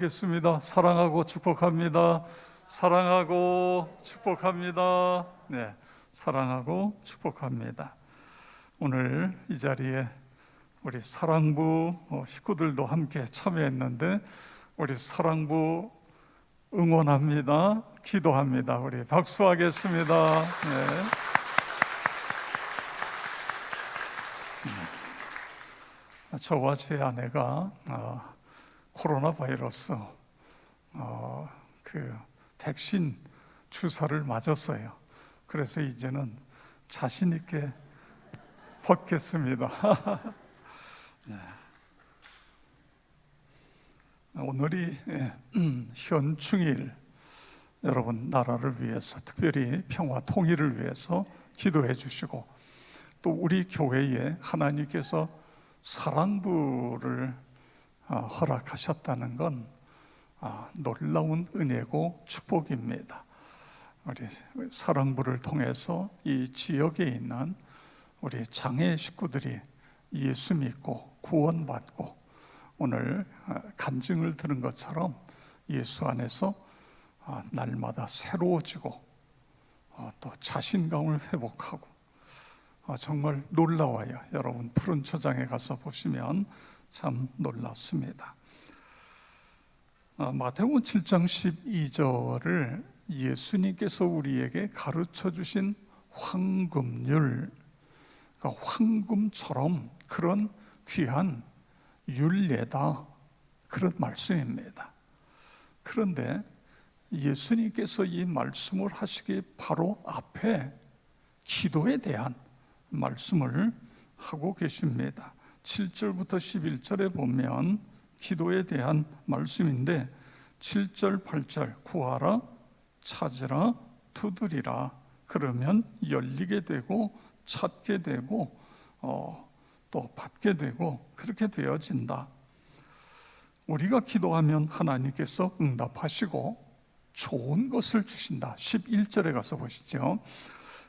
기도하겠습니다. 사랑하고 축복합니다. 사랑하고 축복합니다. 네, 사랑하고 축복합니다. 오늘 이 자리에 우리 사랑부 식구들도 함께 참여했는데 우리 사랑부 응원합니다. 기도합니다. 우리 박수하겠습니다. 네. 저와 제 아내가 코로나 바이러스 그 백신 주사를 맞았어요. 그래서 이제는 자신 있게 벗겠습니다. 네. 오늘이 현충일, 여러분 나라를 위해서 특별히 평화 통일을 위해서 기도해 주시고 또 우리 교회에 하나님께서 사랑부를 허락하셨다는 건 놀라운 은혜고 축복입니다. 우리 사랑부를 통해서 이 지역에 있는 우리 장애 식구들이 예수 믿고 구원받고 오늘 간증을 들은 것처럼 예수 안에서 날마다 새로워지고 또 자신감을 회복하고 정말 놀라워요. 여러분 푸른 초장에 가서 보시면 참 놀랍습니다. 마태복음 7장 12절을 예수님께서 우리에게 가르쳐 주신 황금률, 그러니까 황금처럼 그런 귀한 율례다, 그런 말씀입니다. 그런데 예수님께서 이 말씀을 하시기 바로 앞에 기도에 대한 말씀을 하고 계십니다. 7절부터 11절에 보면 기도에 대한 말씀인데 7절, 8절 구하라, 찾으라, 두드리라. 그러면 열리게 되고 찾게 되고 또 받게 되고 그렇게 되어진다. 우리가 기도하면 하나님께서 응답하시고 좋은 것을 주신다. 11절에 가서 보시죠.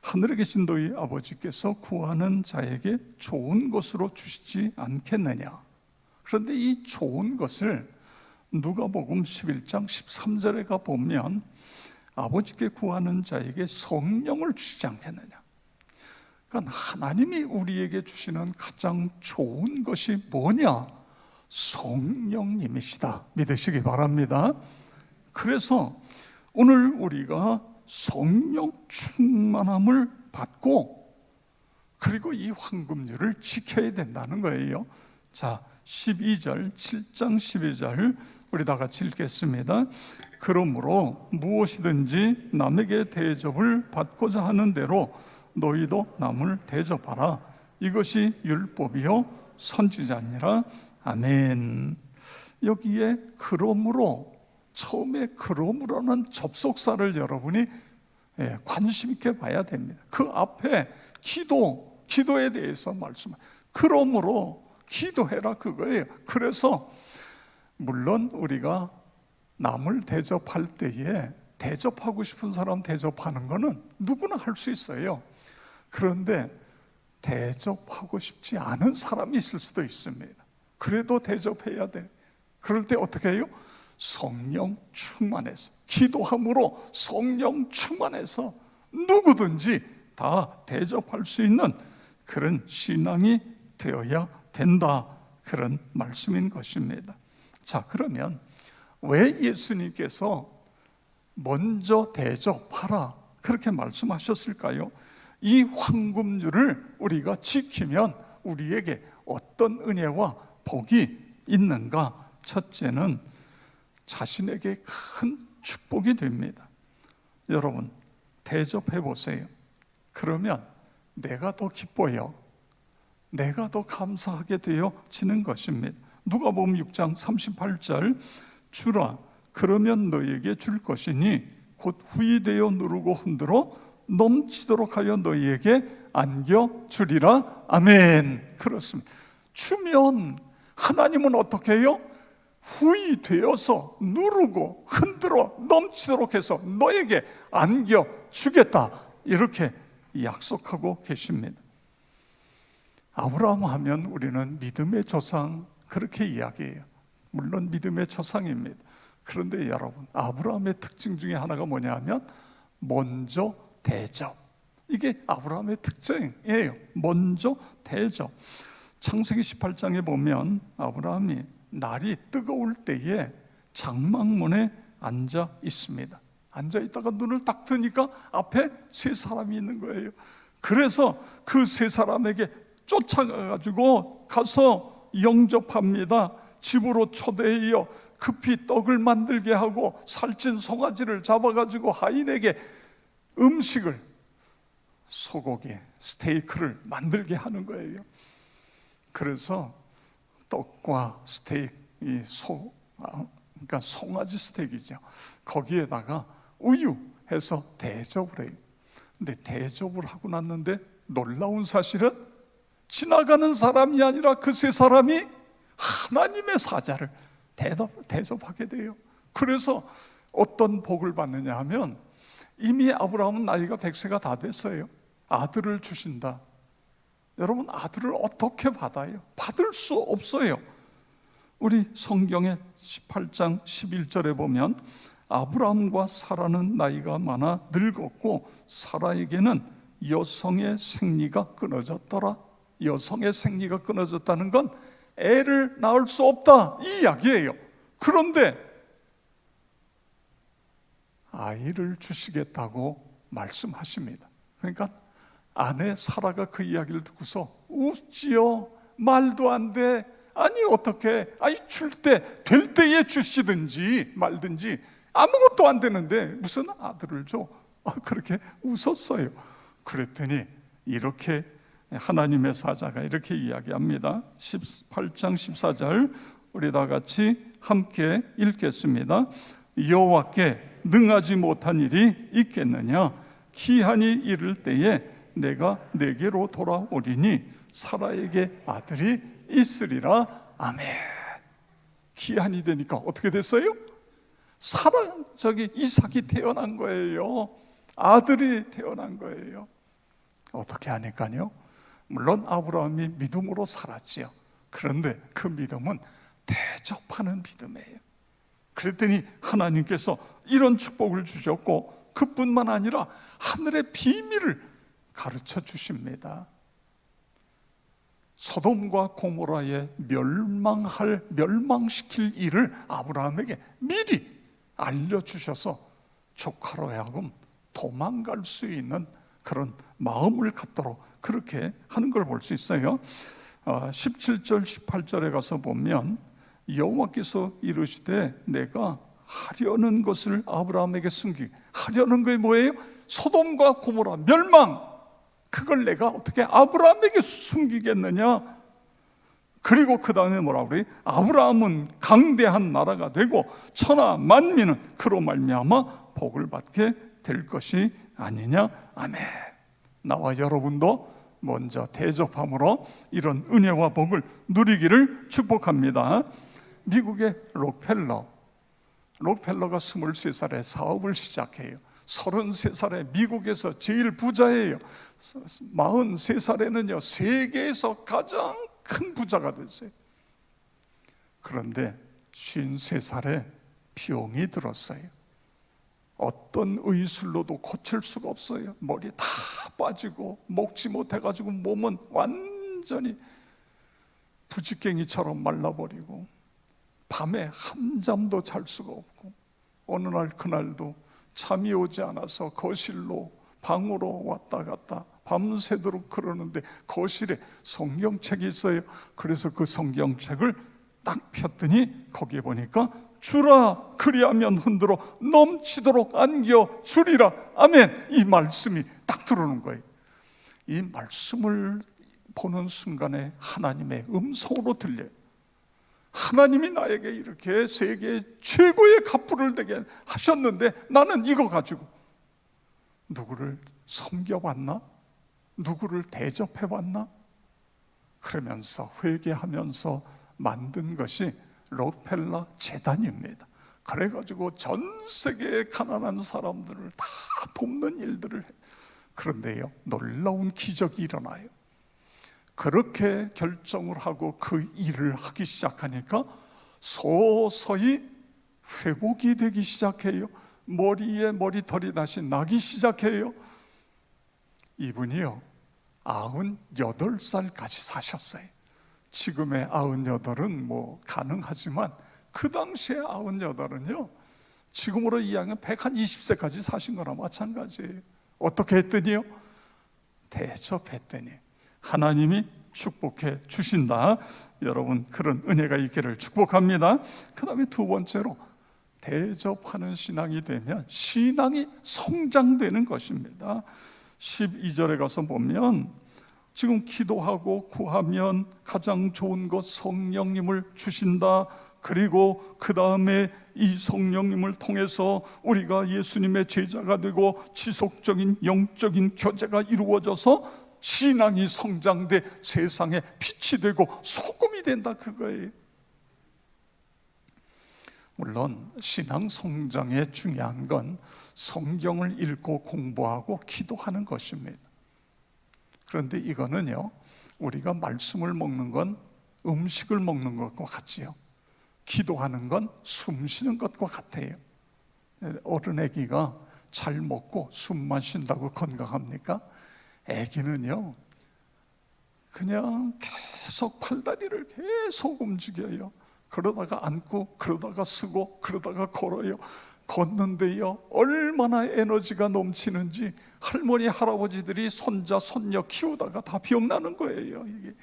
하늘에 계신 너희 아버지께서 구하는 자에게 좋은 것으로 주시지 않겠느냐. 그런데 이 좋은 것을 누가복음 11장 13절에 가 보면 아버지께 구하는 자에게 성령을 주시지 않겠느냐. 그러니까 하나님이 우리에게 주시는 가장 좋은 것이 뭐냐? 성령님이시다. 믿으시기 바랍니다. 그래서 오늘 우리가 성령 충만함을 받고 그리고 이 황금률을 지켜야 된다는 거예요. 자, 12절, 7장 12절 우리 다 같이 읽겠습니다. 그러므로 무엇이든지 남에게 대접을 받고자 하는 대로 너희도 남을 대접하라. 이것이 율법이요 선지자니라. 아멘. 여기에 그러므로, 처음에 그러므로는 접속사를 여러분이 관심 있게 봐야 됩니다. 그 앞에 기도에 대해서 말씀합니다. 그러므로 기도해라 그거예요. 그래서 물론 우리가 남을 대접할 때에 대접하고 싶은 사람 대접하는 거는 누구나 할 수 있어요. 그런데 대접하고 싶지 않은 사람이 있을 수도 있습니다. 그래도 대접해야 돼. 그럴 때 어떻게 해요? 성령 충만해서, 기도함으로 성령 충만해서 누구든지 다 대접할 수 있는 그런 신앙이 되어야 된다, 그런 말씀인 것입니다. 자, 그러면 왜 예수님께서 먼저 대접하라 그렇게 말씀하셨을까요? 이 황금률을 우리가 지키면 우리에게 어떤 은혜와 복이 있는가? 첫째는 자신에게 큰 축복이 됩니다. 여러분 대접해 보세요. 그러면 내가 더 기뻐요. 내가 더 감사하게 되어지는 것입니다. 누가복음 6장 38절 주라 그러면 너희에게 줄 것이니 곧 후이되어 누르고 흔들어 넘치도록 하여 너희에게 안겨주리라. 아멘. 그렇습니다. 주면 하나님은 어떻게 해요? 후이되어서 누르고 흔들어 넘치도록 해서 너에게 안겨주겠다, 이렇게 약속하고 계십니다. 아브라함 하면 우리는 믿음의 조상 그렇게 이야기해요. 물론 믿음의 조상입니다. 그런데 여러분, 아브라함의 특징 중에 하나가 뭐냐면 먼저 대접. 이게 아브라함의 특징이에요. 먼저 대접. 창세기 18장에 보면 아브라함이 날이 뜨거울 때에 장막문에 앉아 있습니다. 앉아 있다가 눈을 딱 뜨니까 앞에 세 사람이 있는 거예요. 그래서 그 세 사람에게 쫓아가가지고 가서 영접합니다. 집으로 초대해요. 급히 떡을 만들게 하고 살찐 송아지를 잡아가지고 하인에게 음식을, 소고기, 스테이크를 만들게 하는 거예요. 그래서 떡과 스테이크, 그러니까 송아지 스테이크죠. 거기에다가 우유 해서 대접을 해요. 근데 대접을 하고 났는데 놀라운 사실은 지나가는 사람이 아니라 그 세 사람이 하나님의 사자를 대접하게 돼요. 그래서 어떤 복을 받느냐 하면 이미 아브라함은 나이가 100세가 다 됐어요. 아들을 주신다. 여러분, 아들을 어떻게 받아요? 받을 수 없어요. 우리 성경의 18장 11절에 보면 아브라함과 사라는 나이가 많아 늙었고 사라에게는 여성의 생리가 끊어졌더라. 여성의 생리가 끊어졌다는 건 애를 낳을 수 없다, 이 이야기예요. 그런데 아이를 주시겠다고 말씀하십니다. 그러니까 아내 사라가 그 이야기를 듣고서 웃지요. 말도 안 돼. 아니 어떻게, 아니 줄 때 될 때에 주시든지 말든지 아무것도 안 되는데 무슨 아들을 줘? 그렇게 웃었어요. 그랬더니 이렇게 하나님의 사자가 이렇게 이야기합니다. 18장 14절 우리 다 같이 함께 읽겠습니다. 여호와께 능하지 못한 일이 있겠느냐? 기한이 이를 때에 내가 내게로 돌아오리니 사라에게 아들이 있으리라. 아멘. 기한이 되니까 어떻게 됐어요? 이삭이 태어난 거예요. 아들이 태어난 거예요. 어떻게 하니까요? 물론 아브라함이 믿음으로 살았지요. 그런데 그 믿음은 대접하는 믿음이에요. 그랬더니 하나님께서 이런 축복을 주셨고 그뿐만 아니라 하늘의 비밀을 가르쳐 주십니다. 소돔과 고모라에 멸망시킬 일을 아브라함에게 미리 알려주셔서 조카로 하여금 도망갈 수 있는 그런 마음을 갖도록 그렇게 하는 걸 볼 수 있어요. 17절 18절에 가서 보면 여호와께서 이르시되 내가 하려는 것을 아브라함에게 하려는 게 뭐예요? 소돔과 고모라 멸망, 그걸 내가 어떻게 아브라함에게 숨기겠느냐? 그리고 그 다음에 뭐라고 그래요? 아브라함은 강대한 나라가 되고 천하 만민은 그로 말미암아 복을 받게 될 것이 아니냐? 아멘. 나와 여러분도 먼저 대접함으로 이런 은혜와 복을 누리기를 축복합니다. 미국의 록펠러가 23살에 사업을 시작해요. 33살에 미국에서 제일 부자예요. 43살에는요 세계에서 가장 큰 부자가 됐어요. 그런데 53살에 병이 들었어요. 어떤 의술로도 고칠 수가 없어요. 머리 다 빠지고 먹지 못해가지고 몸은 완전히 부지깽이처럼 말라버리고 밤에 한잠도 잘 수가 없고 어느 날 그날도 잠이 오지 않아서 거실로 방으로 왔다 갔다 밤새도록 그러는데 거실에 성경책이 있어요. 그래서 그 성경책을 딱 폈더니 거기에 보니까 주라 그리하면 흔들어 넘치도록 안겨 주리라. 아멘. 이 말씀이 딱 들어오는 거예요. 이 말씀을 보는 순간에 하나님의 음성으로 들려요. 하나님이 나에게 이렇게 세계 최고의 갑부를 되게 하셨는데 나는 이거 가지고 누구를 섬겨봤나? 누구를 대접해봤나? 그러면서 회개하면서 만든 것이 록펠러 재단입니다. 그래가지고 전 세계의 가난한 사람들을 다 돕는 일들을 해요. 그런데요 놀라운 기적이 일어나요. 그렇게 결정을 하고 그 일을 하기 시작하니까 서서히 회복이 되기 시작해요. 머리에 머리털이 다시 나기 시작해요. 이분이요 98살까지 사셨어요. 지금의 98은 뭐 가능하지만 그 당시에 98은요 지금으로 이야기하면 120세까지 사신 거나 마찬가지예요. 어떻게 했더니요? 대접했더니 하나님이 축복해 주신다. 여러분 그런 은혜가 있기를 축복합니다. 그 다음에 두 번째로 대접하는 신앙이 되면 신앙이 성장되는 것입니다. 12절에 가서 보면 지금 기도하고 구하면 가장 좋은 것 성령님을 주신다. 그리고 그 다음에 이 성령님을 통해서 우리가 예수님의 제자가 되고 지속적인 영적인 교제가 이루어져서 신앙이 성장돼 세상에 빛이 되고 소금이 된다, 그거예요. 물론 신앙 성장에 중요한 건 성경을 읽고 공부하고 기도하는 것입니다. 그런데 이거는요 우리가 말씀을 먹는 건 음식을 먹는 것과 같지요, 기도하는 건 숨 쉬는 것과 같아요. 어른 애기가 잘 먹고 숨만 쉰다고 건강합니까? 애기는요 그냥 계속 팔다리를 계속 움직여요. 그러다가 앉고 그러다가 쓰고 그러다가 걸어요. 걷는데요 얼마나 에너지가 넘치는지 할머니 할아버지들이 손자 손녀 키우다가 다 병나는 거예요. 이게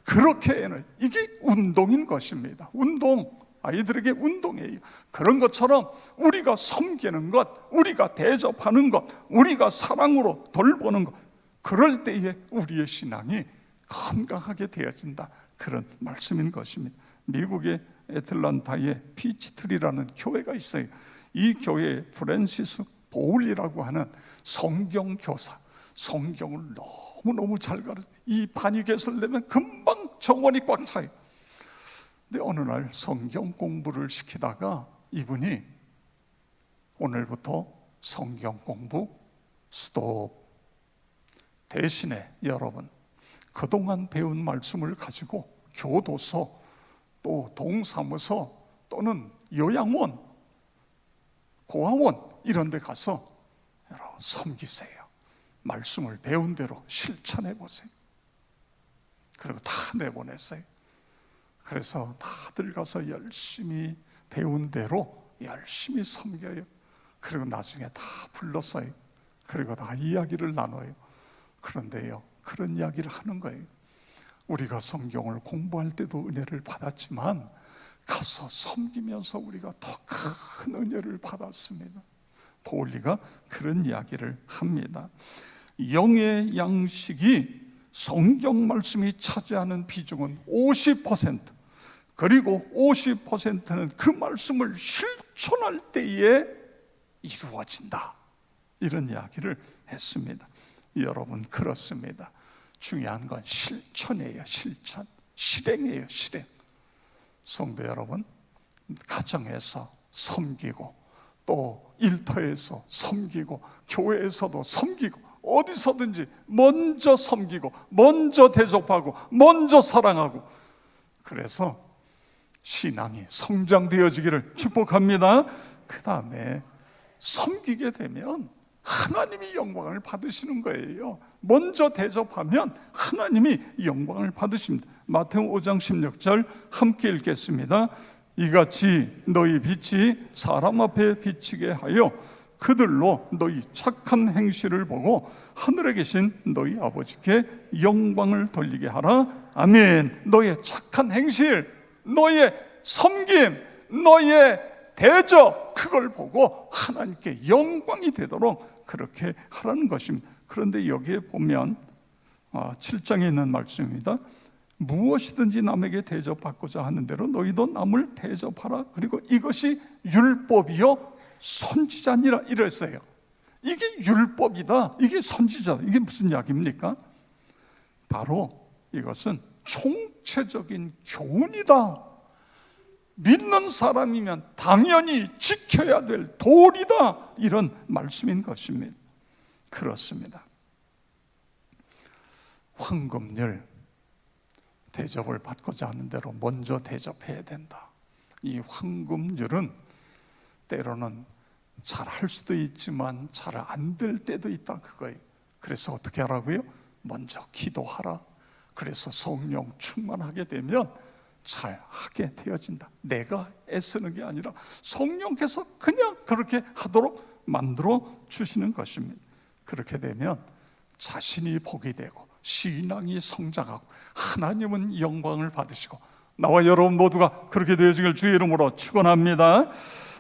그렇게 이게 운동인 것입니다. 운동, 아이들에게 운동이에요. 그런 것처럼 우리가 섬기는 것, 우리가 대접하는 것, 우리가 사랑으로 돌보는 것, 그럴 때에 우리의 신앙이 건강하게 되어진다, 그런 말씀인 것입니다. 미국의 애틀란타에 피치트리라는 교회가 있어요. 이 교회에 프랜시스 보울이라고 하는 성경교사, 성경을 너무너무 잘 가르쳐, 이 반이 개설되면 금방 정원이 꽉 차요. 근데 어느 날 성경 공부를 시키다가 이분이 오늘부터 성경 공부 스톱, 대신에 여러분 그동안 배운 말씀을 가지고 교도소 또 동사무소 또는 요양원, 고아원 이런 데 가서 여러분 섬기세요. 말씀을 배운 대로 실천해 보세요. 그리고 다 내보냈어요. 그래서 다들 가서 열심히 배운 대로 열심히 섬겨요. 그리고 나중에 다 불렀어요. 그리고 다 이야기를 나눠요. 그런데요 그런 이야기를 하는 거예요. 우리가 성경을 공부할 때도 은혜를 받았지만 가서 섬기면서 우리가 더 큰 은혜를 받았습니다. 보울리가 그런 이야기를 합니다. 영의 양식이 성경 말씀이 차지하는 비중은 50%, 그리고 50%는 그 말씀을 실천할 때에 이루어진다, 이런 이야기를 했습니다. 여러분 그렇습니다. 중요한 건 실천이에요. 실천, 실행이에요. 실행. 성도 여러분, 가정에서 섬기고 또 일터에서 섬기고 교회에서도 섬기고 어디서든지 먼저 섬기고 먼저 대접하고 먼저 사랑하고, 그래서 신앙이 성장되어지기를 축복합니다. 그 다음에 섬기게 되면 하나님이 영광을 받으시는 거예요. 먼저 대접하면 하나님이 영광을 받으십니다. 마태복음 5장 16절 함께 읽겠습니다. 이같이 너희 빛이 사람 앞에 비치게 하여 그들로 너희 착한 행실을 보고 하늘에 계신 너희 아버지께 영광을 돌리게 하라. 아멘. 너의 착한 행실, 너의 섬김, 너의 대접, 그걸 보고 하나님께 영광이 되도록 그렇게 하라는 것입니다. 그런데 여기에 보면 7장에 있는 말씀입니다. 무엇이든지 남에게 대접받고자 하는 대로 너희도 남을 대접하라. 그리고 이것이 율법이요 선지자니라 이랬어요. 이게 율법이다, 이게 선지자다, 이게 무슨 이야기입니까? 바로 이것은 총체적인 교훈이다. 믿는 사람이면 당연히 지켜야 될 도리다, 이런 말씀인 것입니다. 그렇습니다. 황금률, 대접을 받고자 하는 대로 먼저 대접해야 된다. 이 황금률은 때로는 잘 할 수도 있지만 잘 안 될 때도 있다 그거예요. 그래서 어떻게 하라고요? 먼저 기도하라. 그래서 성령 충만하게 되면 잘 하게 되어진다. 내가 애쓰는 게 아니라 성령께서 그냥 그렇게 하도록 만들어 주시는 것입니다. 그렇게 되면 자신이 복이 되고 신앙이 성장하고 하나님은 영광을 받으시고 나와 여러분 모두가 그렇게 되어지길 주의 이름으로 축원합니다.